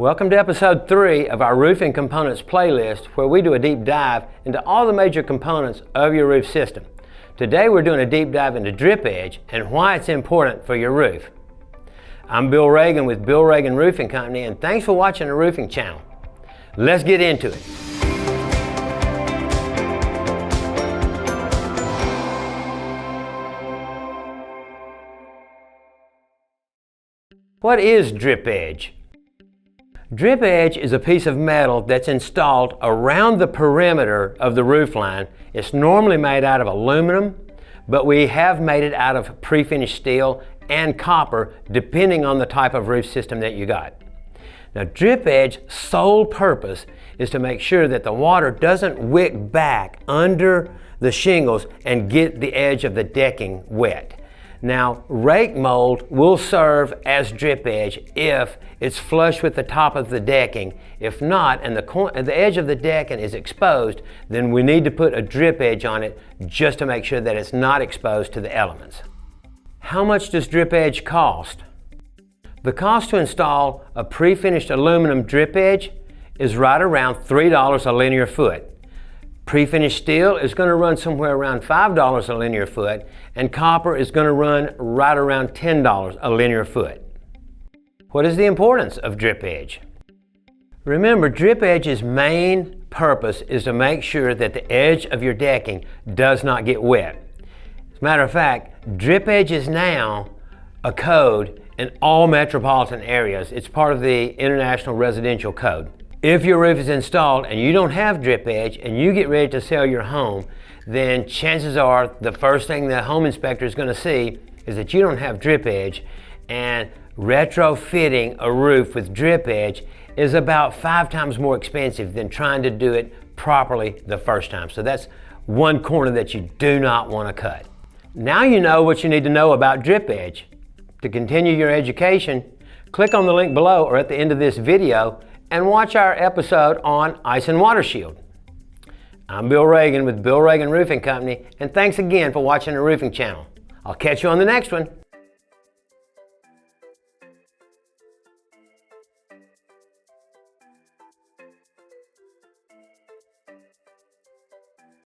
Welcome to episode 3 of our Roofing Components playlist, where we do a deep dive into all the major components of your roof system. Today we're doing a deep dive into drip edge and why it's important for your roof. I'm Bill Ragan with Bill Ragan Roofing Company, and thanks for watching the Roofing Channel. Let's get into it. What is drip edge? Drip edge is a piece of metal that's installed around the perimeter of the roof line. It's normally made out of aluminum, but we have made it out of pre-finished steel and copper, depending on the type of roof system that you got. Now, drip edge's sole purpose is to make sure that the water doesn't wick back under the shingles and get the edge of the decking wet. Now, rake mold will serve as drip edge if it's flush with the top of the decking. If not, and the edge of the decking is exposed, then we need to put a drip edge on it just to make sure that it's not exposed to the elements. How much does drip edge cost? The cost to install a pre-finished aluminum drip edge is right around $3 a linear foot. Pre-finished steel is going to run somewhere around $5 a linear foot, and copper is going to run right around $10 a linear foot. What is the importance of drip edge? Remember, drip edge's main purpose is to make sure that the edge of your decking does not get wet. As a matter of fact, drip edge is now a code in all metropolitan areas. It's part of the International Residential Code. If your roof is installed and you don't have drip edge and you get ready to sell your home, then chances are the first thing the home inspector is going to see is that you don't have drip edge, and retrofitting a roof with drip edge is about 5 times more expensive than trying to do it properly the first time. So that's one corner that you do not want to cut. Now you know what you need to know about drip edge. To continue your education, click on the link below or at the end of this video and watch our episode on Ice and Water Shield. I'm Bill Ragan with Bill Ragan Roofing Company, and thanks again for watching the Roofing Channel. I'll catch you on the next one.